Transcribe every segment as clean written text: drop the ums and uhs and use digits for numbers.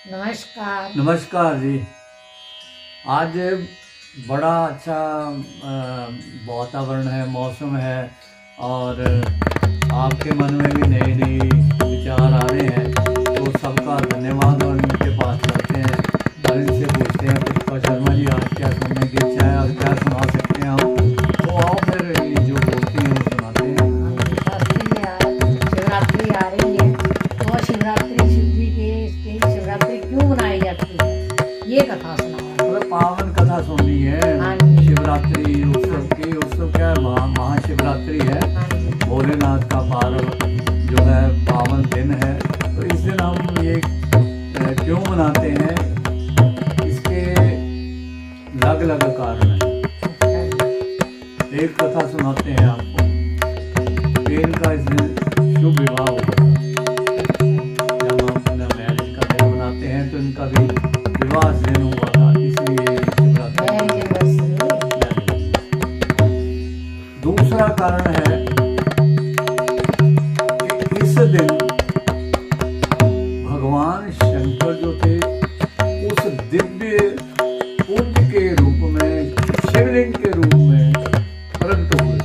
नमस्कार। नमस्कार जी। आज बड़ा अच्छा वातावरण है, मौसम है और आपके मन में भी नए नए विचार आ रहे हैं, तो सबका धन्यवाद। और इनके पास चलते हैं और इनसे पूछते हैं, पुष्पा शर्मा जी आज क्या सुनने की इच्छा है और क्या सुना सकते हैं हम। तो आओ फिर ये जो बोलती हैं वो सुनाते हैं। शास्त्री आज शिवरात्रि आ रही है, तो शिवरात्रि शिव जी के शिवरात्रि क्यों मनाई जाती है, ये कथा सुनाओ। मतलब पावन कथा सुननी है। हाँ जी। शिवरात्रि उत्सव की, उत्सव क्या है, महाशिवरात्रि है। हाँ जी। भोलेनाथ का पर्व जो है, पावन दिन है। तो इस दिन हम ये क्यों मनाते हैं, इसके अलग अलग कारण हैं। एक कथा सुनाते हैं आपको। बेन का इस दिन शुभ विवाह हुआ था। जब हम अपना मैरिज का दिन मनाते हैं तो इनका भी विवाह इस दिन हुआ था, इसलिए दूसरा कारण है कि इस दिन भगवान शंकर जो थे उस दिव्य पुंज के रूप में, शिवलिंग के रूप में प्रकट हुए।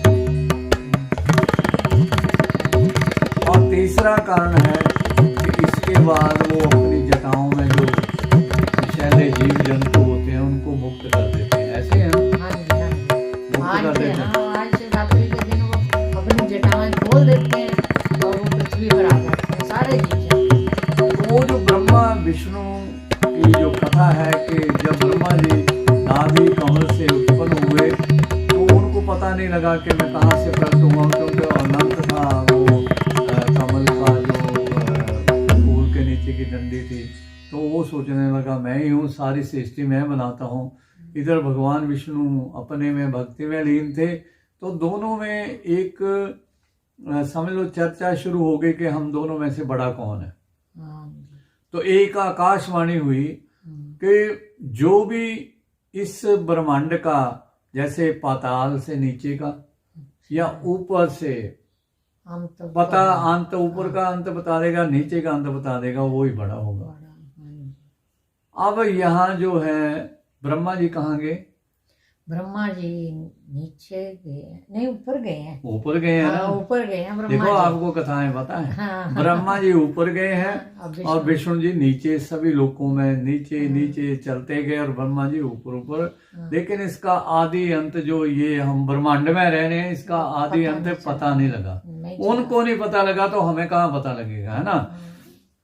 और तीसरा कारण है कि इसके बाद वो अपनी जटाओं में जो विषैले जीव जंतु होते हैं उनको मुक्त कर देते हैं। ऐसे हैं मुक्त कर देते हैं। आज शिवरात्रि के दिन वो अपनी जटाएं खोल देते हैं और वो पृथ्वी पर आ जाते हैं सारे जीव। तो वो जो ब्रह्मा विष्णु की जो कथा है कि जब ब्रह्मा जी नाभि कमल से उत्पन्न हुए तो उनको पता नहीं लगा कि मैं कहाँ से प्रकट हुआ, क्योंकि अनंत था वो कमल का जो फूल के नीचे की डंडी थी। तो वो सोचने लगा मैं ही हूँ, सारी सृष्टि मैं बनाता हूँ। इधर भगवान विष्णु अपने में भक्ति में लीन थे, तो दोनों में एक समझ लो चर्चा शुरू हो गई कि हम दोनों में से बड़ा कौन है। तो एक आकाशवाणी हुई कि जो भी इस ब्रह्मांड का, जैसे पाताल से नीचे का या ऊपर से पता अंत, ऊपर का अंत बता देगा, नीचे का अंत बता देगा, वो ही बड़ा होगा। अब यहाँ जो है ब्रह्मा जी कहाँ गए? ब्रह्मा जी नीचे गए, नहीं ऊपर गए हैं। ऊपर गए हैं ना? ऊपर गए हैं ब्रह्मा देखो जी। आपको कथाएं पता है। हाँ। ब्रह्मा जी ऊपर गए हैं और विष्णु जी नीचे, सभी लोकों में नीचे नीचे चलते गए और ब्रह्मा जी ऊपर ऊपर। लेकिन इसका आदि अंत जो ये हम ब्रह्मांड में रह रहे हैं, इसका आदि अंत पता नहीं लगा। उनको नहीं पता लगा तो हमें कहाँ पता लगेगा, है ना?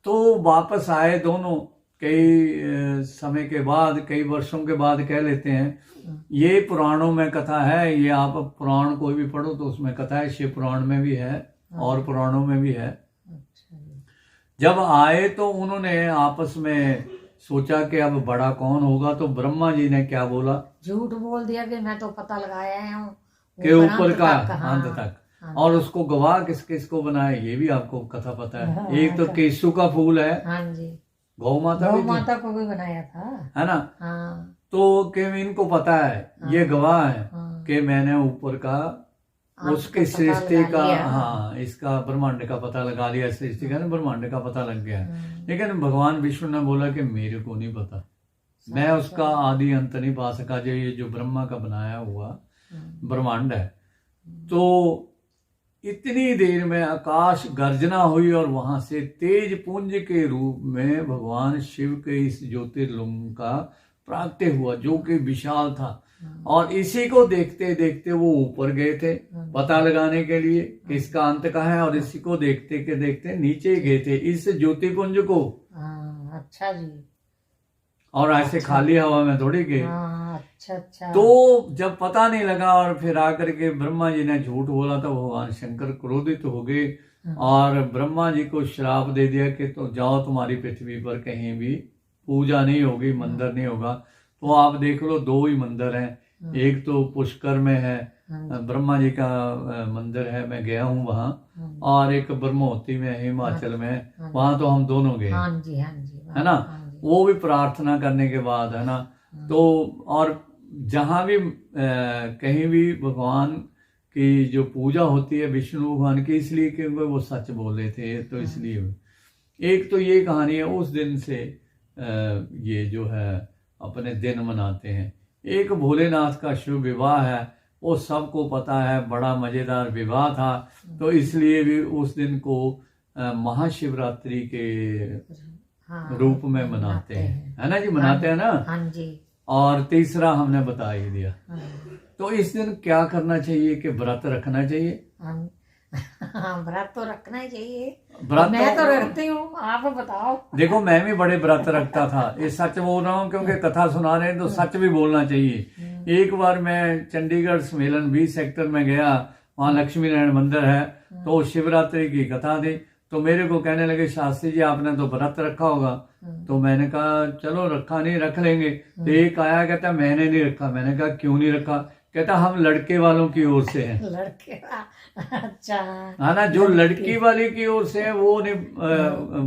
तो वापस आए दोनों कई समय के बाद, कई वर्षों के बाद कह लेते हैं। ये पुराणों में कथा है, ये आप पुराण कोई भी पढ़ो तो उसमें कथा है, शिव पुराण में भी है और पुराणों में भी है। जब आए तो उन्होंने आपस में सोचा कि अब बड़ा कौन होगा, तो ब्रह्मा जी ने क्या बोला? झूठ बोल दिया कि मैं तो पता लगाया हूँ के ऊपर का अंत तक। और उसको गवाह किस किस को बनाए ये भी आपको कथा पता है। एक तो केसु का फूल है, हाँ जी, गौ माता को भी बनाया था, है ना? हाँ। तो कि इनको पता है, ये गवाह है कि मैंने ऊपर का उसके सृष्टि का, हाँ, इसका ब्रह्मांड का पता लगा लिया, सृष्टि का ब्रह्मांड का पता लग गया। लेकिन भगवान विष्णु ने बोला कि मेरे को नहीं पता, मैं उसका आदि अंत नहीं पा सका, जो ये जो ब्रह्मा का बनाया हुआ ब्रह्मांड है। तो इतनी देर में आकाश गर्जना हुई और वहां से तेज पुंज के रूप में भगवान शिव के इस ज्योतिर्लिंग का प्रागट्य हुआ, जो कि विशाल था। और इसी को देखते देखते वो ऊपर गए थे पता लगाने के लिए कि इसका अंत कहाँ है, और इसी को देखते के देखते नीचे गए थे इस ज्योतिपुंज को। अच्छा जी। और ऐसे खाली हवा में थोड़ी गए। अच्छा। तो जब पता नहीं लगा और फिर आकर के ब्रह्मा जी ने झूठ बोला तो भगवान शंकर क्रोधित हो गए और ब्रह्मा जी को श्राप दे दिया कि तो जाओ, तुम्हारी पृथ्वी पर कहीं भी पूजा नहीं होगी, मंदिर नहीं होगा। तो आप देख लो, दो ही मंदिर हैं। एक तो पुष्कर में है, ब्रह्मा जी का मंदिर है, मैं गया हूँ वहाँ। और एक ब्रह्मोत्ती में, हिमाचल में, वहाँ तो हम दोनों गए, है ना? वो भी प्रार्थना करने के बाद, है ना? तो और जहाँ भी कहीं भी भगवान की जो पूजा होती है विष्णु भगवान की, इसलिए क्योंकि वो सच बोले थे, तो इसलिए एक तो ये कहानी है। उस दिन से ये जो है अपने दिन मनाते हैं। एक भोलेनाथ का शुभ विवाह है, वो सबको पता है, बड़ा मजेदार विवाह था, तो इसलिए भी उस दिन को महाशिवरात्रि के हाँ, रूप में मनाते हैं, है ना जी, मनाते हैं ना। हाँ जी। और तीसरा हमने बता ही दिया। हाँ, तो इस दिन क्या करना चाहिए कि व्रत रखना चाहिए। हाँ, व्रत तो रखना ही चाहिए। व्रत मैं तो रखती हूँ, आप बताओ। देखो मैं भी बड़े व्रत रखता था, ये सच बोल रहा हूँ क्योंकि कथा सुना रहे हैं तो सच भी बोलना चाहिए। एक बार मैं चंडीगढ़ सम्मेलन 20 सेक्टर में गया, वहाँ लक्ष्मी नारायण मंदिर है, तो शिवरात्रि की कथा थी, तो मेरे को कहने लगे शास्त्री जी आपने तो व्रत रखा होगा। तो मैंने कहा चलो रखा नहीं, रख लेंगे। तो एक आया कहता मैंने नहीं रखा। मैंने कहा क्यों नहीं रखा। कहता हम लड़के वालों की ओर से हैं। लड़के, अच्छा, है ना, जो लड़की वाली की ओर से है वो नहीं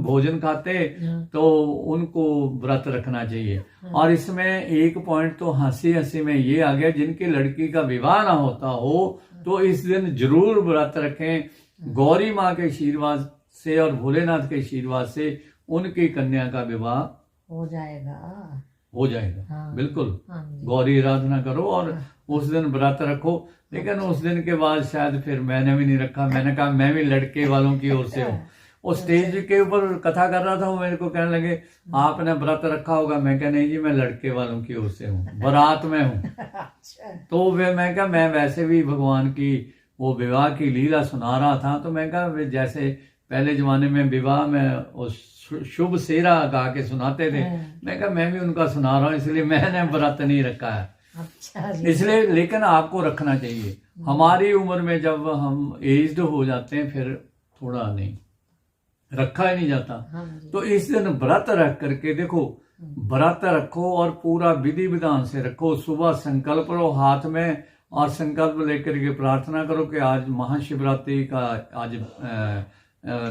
भोजन खाते, तो उनको व्रत रखना चाहिए। और इसमें एक पॉइंट तो हंसी हंसी में ये आ गया, जिनकी लड़की का विवाह ना होता हो तो इस दिन जरूर व्रत रखें। गौरी माँ के आशीर्वाद से और भोलेनाथ के आशीर्वाद से उनकी कन्या का विवाह हो जाएगा, हो जाएगा। हाँ, बिल्कुल, हाँ जी। गौरी आराधना करो और उस दिन व्रत रखो। लेकिन उस दिन के बाद शायद फिर मैंने भी नहीं रखा। मैंने कहा मैं भी लड़के वालों की ओर से हूँ। और स्टेज के ऊपर कथा कर रहा था, वो मेरे को कहने लगे आपने व्रत रखा होगा। मैं कहा नहीं जी मैं लड़के वालों की ओर से हूँ, बारात में हूँ। अच्छा, तो मैं कहा मैं वैसे भी भगवान की वो विवाह की लीला सुना रहा था। तो मैं कहा जैसे पहले जमाने में विवाह में शुभ सेरा गा के सुनाते थे, मैं कहा मैं भी उनका सुना रहा हूँ, इसलिए मैंने व्रत नहीं रखा है। अच्छा जी। इसलिए लेकिन आपको रखना चाहिए। हमारी उम्र में जब हम एज्ड हो जाते हैं फिर थोड़ा नहीं रखा ही नहीं जाता। हाँ जी। तो इस दिन व्रत रख करके देखो, व्रत रखो और पूरा विधि विधान से रखो। सुबह संकल्प लो हाथ में और संकल्प लेकर के प्रार्थना करो कि आज महाशिवरात्रि का आज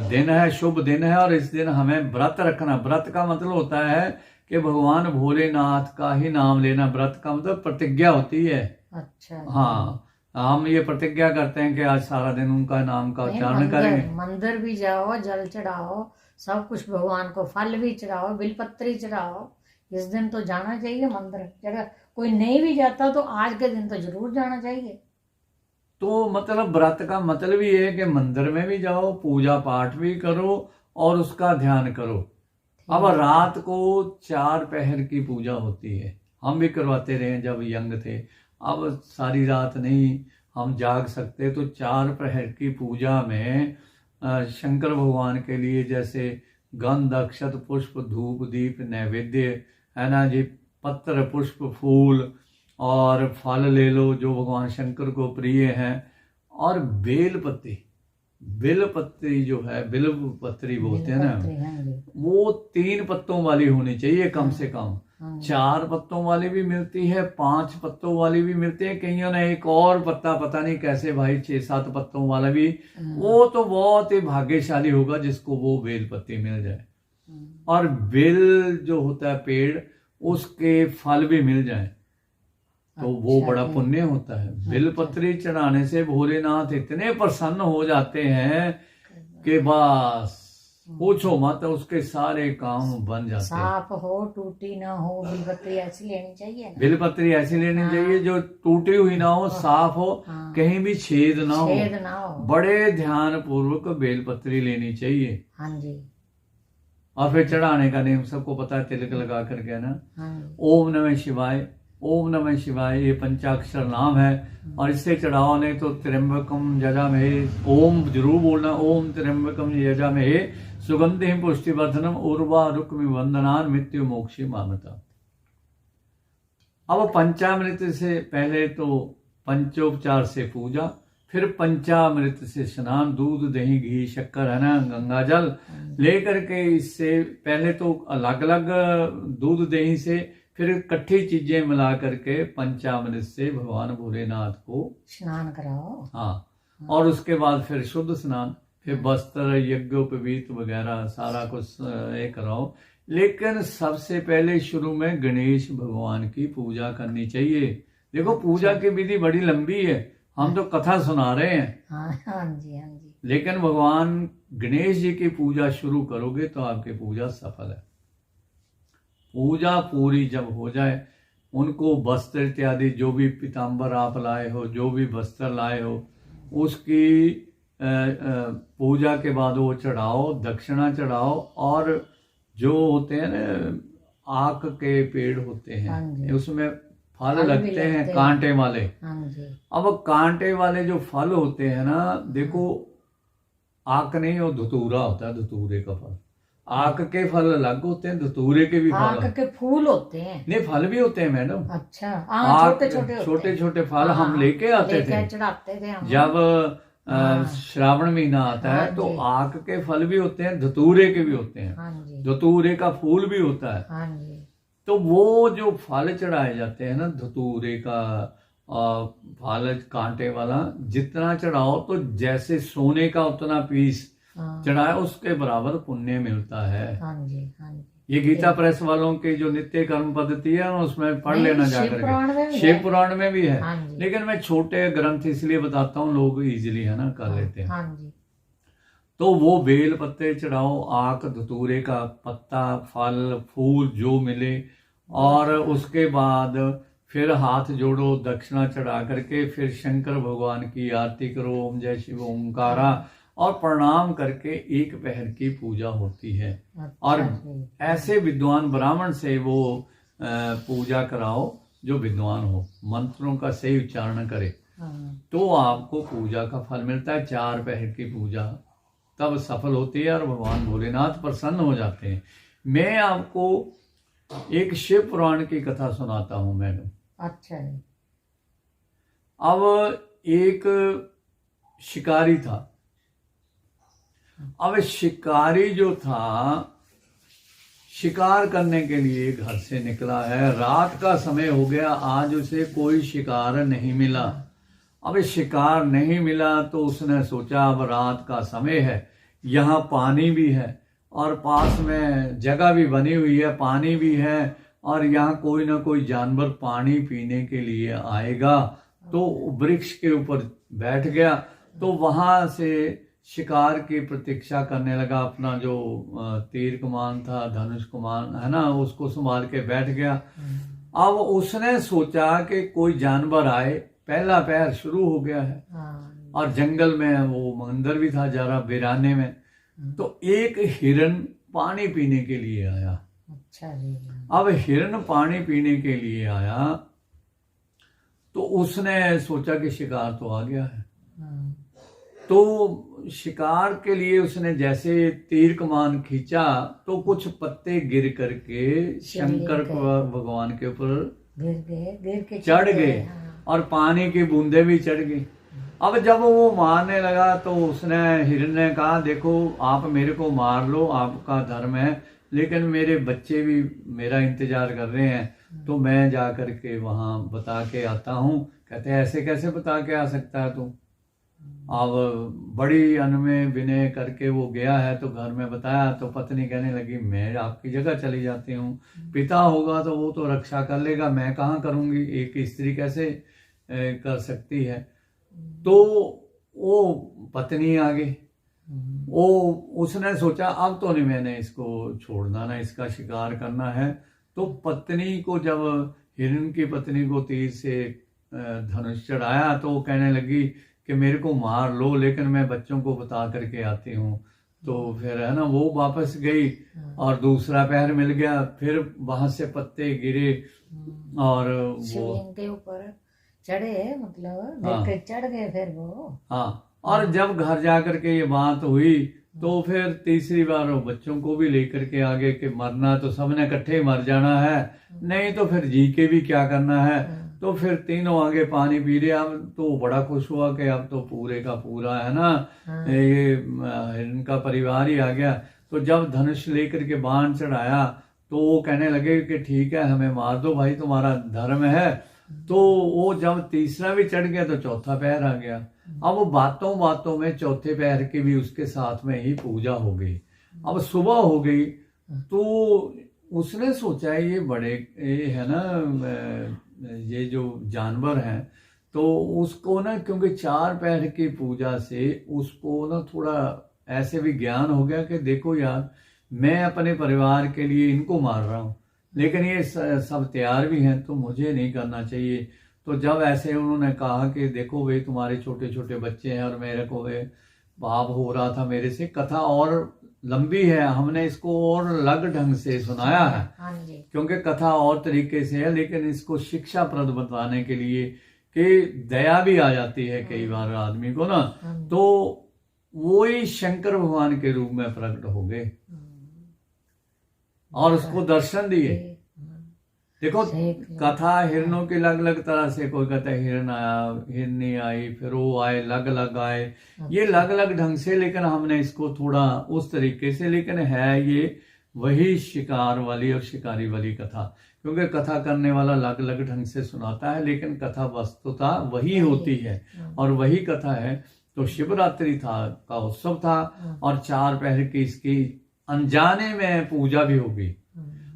दिन है, शुभ दिन है और इस दिन हमें व्रत रखना। व्रत का मतलब होता है कि भगवान भोलेनाथ का ही नाम लेना। व्रत का मतलब प्रतिज्ञा होती है। अच्छा, हाँ, हम ये प्रतिज्ञा करते हैं कि आज सारा दिन उनका नाम का उच्चारण करेंगे। मंदिर भी जाओ, जल चढ़ाओ, सब कुछ भगवान को, फल भी चढ़ाओ, बिलपत्री चढ़ाओ। इस दिन तो जाना चाहिए मंदिर। अगर कोई नहीं भी जाता तो आज के दिन तो जरूर जाना चाहिए। तो मतलब व्रत का मतलब ये है कि मंदिर में भी जाओ, पूजा पाठ भी करो और उसका ध्यान करो। अब रात को 4 पहर की पूजा होती है, हम भी करवाते रहे जब यंग थे। अब सारी रात नहीं हम जाग सकते, तो 4 पहर की पूजा में शंकर भगवान के लिए जैसे गंध, अक्षत, पुष्प, धूप, दीप, नैवेद्य है ना जी, पत्र, पुष्प, फूल और फल ले लो जो भगवान शंकर को प्रिय हैं। और बेलपत्री जो है, बिल्व-पत्री बोलते हैं ना, वो 3 पत्तों वाली होनी चाहिए कम से कम। 4 पत्तों वाली भी मिलती है, 5 पत्तों वाली भी मिलती है, कईयों ने एक और पता नहीं कैसे भाई 6-7 पत्तों वाला भी। वो तो बहुत ही भाग्यशाली होगा जिसको वो बेलपत्ती मिल जाए। और बेल जो होता है पेड़, उसके फल भी मिल जाए तो वो बड़ा पुण्य होता है। बिलपत्री चढ़ाने से भोलेनाथ इतने प्रसन्न हो जाते हैं कि बस पूछो मत, उसके सारे काम बन जाते हैं। साफ हो, टूटी ना हो, बिलपत्री ऐसी लेनी चाहिए ना। बिलपत्री ऐसी लेनी चाहिए जो टूटी हुई ना हो, साफ हो, कहीं भी छेद ना हो। बड़े ध्यान पूर्वक बेलपत्री लेनी चाहिए। हाँ जी। और फिर चढ़ाने का नियम सबको पता है, तिलक लगा करके ना, ओम नमः शिवाय, ओम नमः शिवाय, ये पंचाक्षर नाम है। और इससे चढ़ाओ, नहीं तो त्र्यंबकम यजामहे, ओम जरूर बोलना, ओम त्र्यंबकम यजामहे सुगंधिम पुष्टिवर्धनम उर्वारुकमिव वंदनान मृत्यु मोक्षी मामृता। अब पंचामृत से पहले तो पंचोपचार से पूजा, फिर पंचामृत से स्नान, दूध, दही, घी, शक्कर है ना, गंगा जल लेकर के। इससे पहले तो अलग अलग दूध दही से, फिर इकट्ठी चीजें मिला करके पंचामृत से भगवान भोलेनाथ को स्नान कराओ। हाँ, और उसके बाद फिर शुद्ध स्नान, फिर वस्त्र, यज्ञोपवीत वगैरह सारा कुछ ये कराओ। लेकिन सबसे पहले शुरू में गणेश भगवान की पूजा करनी चाहिए। देखो पूजा की विधि बड़ी लंबी है, हम तो कथा सुना रहे हैं। हाँ जी, हाँ जी। लेकिन भगवान गणेश जी की पूजा शुरू करोगे तो आपकी पूजा सफल है। पूजा पूरी जब हो जाए, उनको वस्त्र इत्यादि जो भी पीताम्बर आप लाए हो, जो भी वस्त्र लाए हो, उसकी पूजा के बाद वो चढ़ाओ, दक्षिणा चढ़ाओ। और जो होते हैं ना आक के पेड़ होते हाँ हैं, जी। उसमें फल फल भी लगते हैं लगते हैं। कांटे वाले। हाँ जी। अब कांटे वाले जो फल होते हैं ना, देखो आक नहीं, वो धतूरा होता है, धतूरे का फल। आक के फल अलग होते हैं, धतूरे के भी फल आक के फूल होते हैं। नहीं, फल भी होते हैं मैडम। अच्छा, आक छोटे छोटे छोटे छोटे फल हम लेके आते थे चढ़ाते थे हम। जब हाँ। श्रावण महीना आता है, हाँ तो जी। आक के फल भी होते हैं, धतूरे के भी होते हैं, हाँ जी। धतूरे का फूल भी होता है। हाँ जी। तो वो जो फल चढ़ाए जाते हैं ना, धतूरे का फल कांटे वाला, जितना चढ़ाओ तो जैसे सोने का उतना पीस हाँ। चढ़ाए, उसके बराबर पुण्य मिलता है। हाँ जी। हाँ जी। ये गीता प्रेस वालों की जो नित्य कर्म पद्धति है, उसमें पढ़ नहीं, लेना शिव जाकर पुराण में भी शिव है। पुराण में भी है। हाँ जी। लेकिन मैं छोटे ग्रंथ इसलिए बताता हूँ, लोग इजीली है ना कर लेते हैं। हाँ जी। तो वो बेल पत्ते चढ़ाओ, आक, धतूरे का पत्ता, फल, फूल जो मिले, और उसके बाद फिर हाथ जोड़ो, दक्षिणा चढ़ा करके फिर शंकर भगवान की आरती करो, ओम जय शिव ओमकारा, और प्रणाम करके एक पहर की पूजा होती है। अच्छा और जी। ऐसे विद्वान ब्राह्मण से वो पूजा कराओ जो विद्वान हो, मंत्रों का सही उच्चारण करे, हाँ। तो आपको पूजा का फल मिलता है। 4 पहर की पूजा तब सफल होती है और भगवान भोलेनाथ प्रसन्न हो जाते हैं। मैं आपको एक शिव पुराण की कथा सुनाता हूं मैडम। अच्छा जी। अब एक शिकारी था। अब शिकारी जो था, शिकार करने के लिए घर से निकला है, रात का समय हो गया, आज उसे कोई शिकार नहीं मिला। अब शिकार नहीं मिला तो उसने सोचा अब रात का समय है, यहाँ पानी भी है और पास में जगह भी बनी हुई है, पानी भी है, और यहाँ कोई ना कोई जानवर पानी पीने के लिए आएगा। तो वृक्ष के ऊपर बैठ गया, तो वहां से शिकार की प्रतीक्षा करने लगा। अपना जो तीर कमान था, धनुष कमान है ना, उसको संभाल के बैठ गया। अब उसने सोचा कि कोई जानवर आए, पहला पहर शुरू हो गया है। हाँ। और जंगल में वो मंदिर भी था जरा वीराने में, तो एक हिरन पानी पीने के लिए आया। अच्छा जी। अब हिरन पानी पीने के लिए आया, तो उसने सोचा कि शिकार तो आ गया है। हाँ। तो शिकार के लिए उसने जैसे तीर कमान खींचा, तो कुछ पत्ते गिर करके शंकर भगवान के ऊपर गिर के चढ़ गए, हाँ। और पानी की बूंदे भी चढ़ गई। अब जब वो मारने लगा तो उसने, हिरन ने कहा, देखो आप मेरे को मार लो, आपका धर्म है, लेकिन मेरे बच्चे भी मेरा इंतजार कर रहे हैं, तो मैं जा करके वहां बता के आता हूँ। कहते हैं ऐसे कैसे बता के आ सकता है तू? अब बड़ी अनमय विनय करके वो गया है, तो घर में बताया, तो पत्नी कहने लगी मैं आपकी जगह चली जाती हूँ, पिता होगा तो वो तो रक्षा कर लेगा, मैं कहाँ करूँगी, एक स्त्री कैसे कर सकती है। तो वो पत्नी आ गई, वो उसने सोचा अब तो नहीं मैंने इसको छोड़ना, ना इसका शिकार करना है। तो पत्नी को, जब हिरन की पत्नी को तीर से धनुष चढ़ाया, तो वो कहने लगी कि मेरे को मार लो, लेकिन मैं बच्चों को बता करके आती हूँ। तो फिर है ना, वो वापस गई और दूसरा पैर मिल गया, फिर वहां से पत्ते गिरे और वो के ऊपर चढ़े, मतलब चढ़ गए फिर वो। हाँ, और जब घर जा करके ये बात हुई, तो फिर तीसरी बार वो बच्चों को भी लेकर के आगे कि मरना तो सबने इकट्ठे मर जाना है, नहीं तो फिर जी के भी क्या करना है। तो फिर तीनों आगे पानी पी रहे। अब तो बड़ा खुश हुआ कि अब तो पूरे का पूरा है ना, ये इनका परिवार ही आ गया। तो जब धनुष लेकर के बाण चढ़ाया, तो वो कहने लगे कि ठीक है हमें मार दो भाई, तुम्हारा धर्म है। तो वो जब तीसरा भी चढ़ गया, तो चौथा पैर आ गया। अब वो बातों बातों में चौथे पैर की भी उसके साथ में ही पूजा हो गई। अब सुबह हो गई, तो उसने सोचा ये बड़े ये है ना, ये जो जानवर हैं, तो उसको ना, क्योंकि 4 पैर की पूजा से उसको ना थोड़ा ऐसे भी ज्ञान हो गया कि देखो यार, मैं अपने परिवार के लिए इनको मार रहा हूँ, लेकिन ये सब तैयार भी हैं, तो मुझे नहीं करना चाहिए। तो जब ऐसे उन्होंने कहा कि देखो वे तुम्हारे छोटे छोटे बच्चे हैं और मेरे को वे भाव हो रहा था मेरे से, कथा और लंबी है, हमने इसको और अलग ढंग से सुनाया है, हाँ जी, क्योंकि कथा और तरीके से है, लेकिन इसको शिक्षाप्रद बताने के लिए कि दया भी आ जाती है कई बार आदमी को ना, तो वो ही शंकर भगवान के रूप में प्रकट हो गए और उसको दर्शन दिए। देखो कथा हिरणों की अलग अलग तरह से, कोई कहता है हिरण आया, हिरनी आई, फिर वो आए, अलग अलग आए, ये अलग अलग ढंग से, लेकिन हमने इसको थोड़ा उस तरीके से, लेकिन है ये वही शिकार वाली और शिकारी वाली कथा, क्योंकि कथा करने वाला अलग अलग ढंग से सुनाता है, लेकिन कथा वस्तुतः वही होती है और वही कथा है। तो शिवरात्रि का उत्सव था और 4 पहर की इसकी अनजाने में पूजा भी होगी,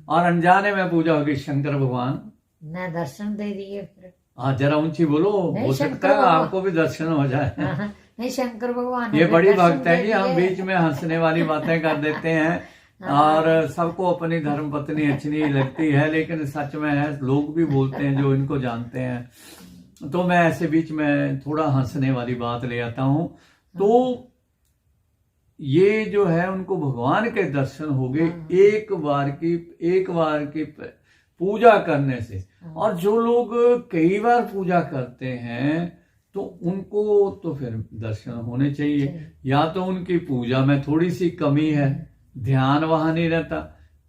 और अनजाने में पूजा होगी। शंकर भगवान ने दर्शन दे दिए फिर। हाँ, जरा ऊंची बोलो, हो सकता है आपको भी दर्शन हो जाए। नहीं, शंकर भगवान ये बड़ी भक्त है जी, हम बीच में हंसने वाली बातें कर देते हैं और सबको अपनी धर्म पत्नी अच्छी नहीं लगती है, लेकिन सच में है, लोग भी बोलते हैं जो इनको जानते हैं, तो मैं ऐसे बीच में थोड़ा हंसने वाली बात ले आता हूं। तो ये जो है उनको भगवान के दर्शन हो गए एक बार की पूजा करने से। और जो लोग कई बार पूजा करते हैं तो उनको तो फिर दर्शन होने चाहिए। या तो उनकी पूजा में थोड़ी सी कमी है, ध्यान वहां नहीं रहता,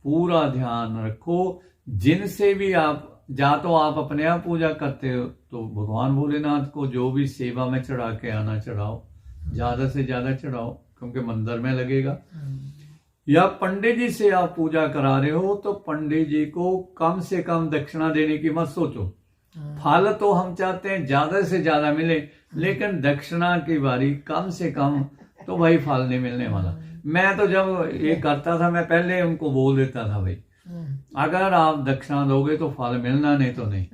पूरा ध्यान रखो। जिनसे भी आप, या तो आप अपने आप पूजा करते हो तो भगवान भोलेनाथ को जो भी सेवा में चढ़ा के आना चढ़ाओ, ज्यादा से ज्यादा चढ़ाओ, क्योंकि मंदिर में लगेगा। या पंडित जी से आप पूजा करा रहे हो तो पंडित जी को कम से कम दक्षिणा देने की मत सोचो। फल तो हम चाहते हैं ज्यादा से ज्यादा मिले, लेकिन दक्षिणा की बारी कम से कम तो भाई फल नहीं मिलने वाला। मैं तो जब ये करता था, मैं पहले उनको बोल देता था भाई अगर आप दक्षिणा दोगे तो फल मिलना, नहीं तो नहीं।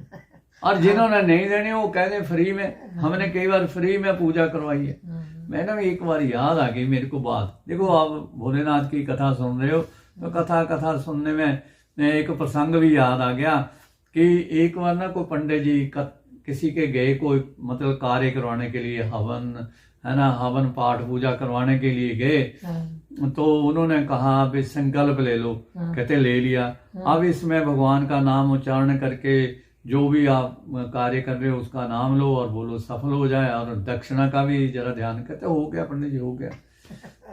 और जिन्होंने नहीं देने वो कहते फ्री में। हमने कई बार फ्री में पूजा करवाई है। मैंने एक बार याद आ गई मेरे को बात, देखो आप भोलेनाथ की कथा सुन रहे हो तो कथा सुनने में एक प्रसंग भी याद आ गया कि एक बार ना कोई पंडित जी किसी के गए, कोई मतलब कार्य करवाने के लिए, हवन है ना, हवन पाठ पूजा करवाने के लिए गए, तो उन्होंने कहा अब संकल्प ले लो। कहते ले लिया। अब इसमें भगवान का नाम उच्चारण करके जो भी आप कार्य कर रहे हो उसका नाम लो और बोलो सफल हो जाए, और दक्षिणा का भी जरा ध्यान। कहते हो गया पंडित जी, हो गया।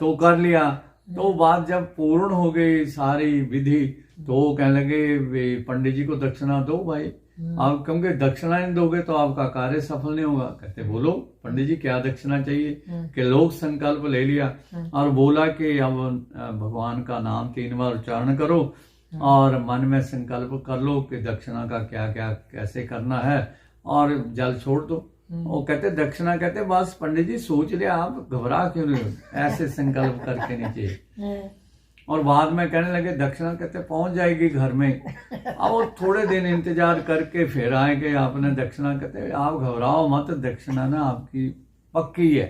तो कर लिया। तो बात जब पूर्ण हो गई सारी विधि, तो कहने लगे पंडित जी को दक्षिणा दो भाई, आप क्योंकि दक्षिणा नहीं दोगे तो आपका कार्य सफल नहीं होगा। कहते बोलो पंडित जी क्या दक्षिणा चाहिए? कि लोग संकल्प ले लिया और बोला कि अब भगवान का नाम 3 बार उच्चारण करो और मन में संकल्प कर लो कि दक्षिणा का क्या क्या कैसे करना है, और जल छोड़ दो। वो कहते दक्षिणा, कहते बस पंडित जी सोच लिया, आप घबरा क्यों नहीं हो, ऐसे संकल्प करके नीचे। और बाद में कहने लगे दक्षिणा, कहते पहुंच जाएगी घर में। अब वो थोड़े दिन इंतजार करके फिर आए कि आपने दक्षिणा, कहते आप घबराओ मत, दक्षिणा ना आपकी पक्की है,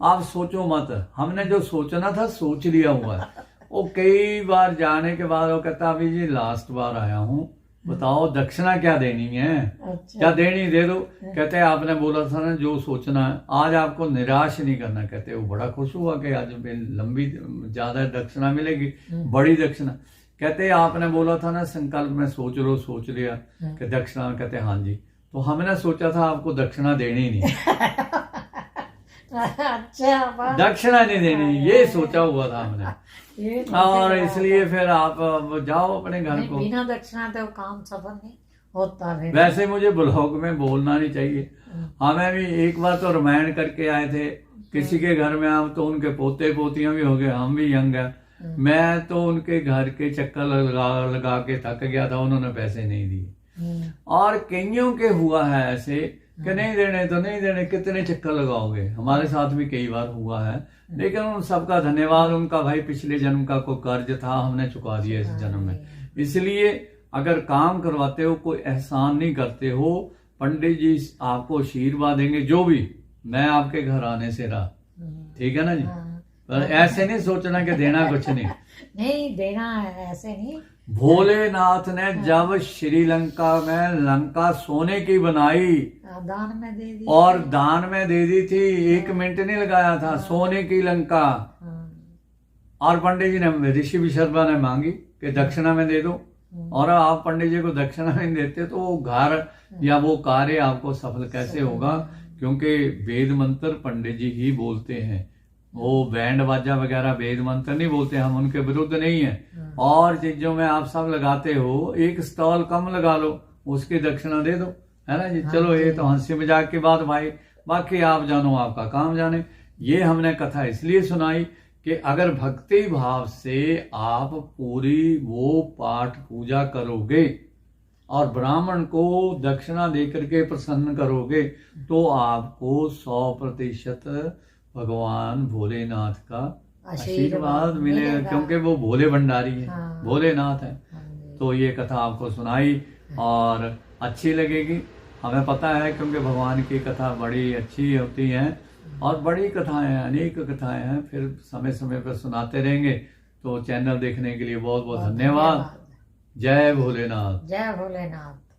आप सोचो मत। हमने जो सोचना था सोच लिया हुआ है। वो कई बार जाने के बाद वो कहता अभी जी लास्ट बार आया हूँ, बताओ दक्षिणा क्या देनी है? अच्छा। क्या देनी दे दो। कहते आपने बोला था ना जो सोचना है, आज आपको निराश नहीं करना। कहते वो बड़ा खुश हुआ कि आज लंबी ज्यादा दक्षिणा मिलेगी, बड़ी दक्षिणा। कहते आपने बोला था ना संकल्प में सोच लो, सोच लिया कि दक्षिणा। कहते हाँ जी। तो हमने सोचा था आपको दक्षिणा देनी नहीं। अच्छा, दक्षिणा नहीं देनी, ये सोचा हुआ था हमने। और इसलिए फिर आप जाओ अपने घर को। बिना दक्षिणा तो काम सफल नहीं होता है। वैसे मुझे ब्लॉग में बोलना नहीं चाहिए। हमें भी एक बार तो रामायण करके आए थे किसी के घर में, हम तो उनके पोते पोतियां भी हो गए, हम भी यंग है। मैं तो उनके घर के चक्कर लगा के थक गया था, उन्होंने पैसे नहीं दिए। और कईयों के हुआ है ऐसे कि नहीं देने तो नहीं देने, कितने चक्कर लगाओगे। हमारे साथ भी कई बार हुआ है, लेकिन उन सबका धन्यवाद। उनका भाई पिछले जन्म का कोई कर्ज था, हमने चुका दिया इस जन्म में। इसलिए अगर काम करवाते हो, कोई एहसान नहीं करते हो, पंडित जी आपको आशीर्वाद देंगे। जो भी मैं आपके घर आने से रहा, ठीक है ना जी। पर ऐसे नहीं सोचना कि देना कुछ नहीं। नहीं देना है, ऐसे नहीं। भोलेनाथ ने जब श्रीलंका में लंका सोने की बनाई दान में दे दी और दान में दे दी थी, 1 मिनट नहीं लगाया था, सोने की लंका। और पंडित जी ने, ऋषि विशर्मा ने मांगी कि दक्षिणा में दे दो, और आप पंडित जी को दक्षिणा नहीं देते तो वो घर या वो कार्य आपको सफल कैसे होगा? क्योंकि वेद मंत्र पंडित जी ही बोलते हैं, वो बैंड बाजा वगैरह वेद मंत्र नहीं बोलते, हम उनके विरुद्ध नहीं है। और चीजों में आप सब लगाते हो, एक स्टॉल कम लगा लो, उसकी दक्षिणा दे दो, है ना जी। चलो ये तो हंसी मजाक की बात भाई, बाकी आप जानो आपका काम जाने। ये हमने कथा इसलिए सुनाई कि अगर भक्ति भाव से आप पूरी वो पाठ पूजा करोगे और ब्राह्मण को दक्षिणा देकर के प्रसन्न करोगे तो आपको 100% भगवान भोलेनाथ का आशीर्वाद मिलेगा, क्योंकि वो भोले भंडारी है। हाँ। भोलेनाथ है। तो ये कथा आपको सुनाई और अच्छी लगेगी, हमें पता है, क्योंकि भगवान की कथा बड़ी अच्छी होती है और बड़ी कथाएं हैं, अनेक कथाएं हैं, फिर समय समय पर सुनाते रहेंगे। तो चैनल देखने के लिए बहुत बहुत धन्यवाद। जय भोलेनाथ। जय भोलेनाथ।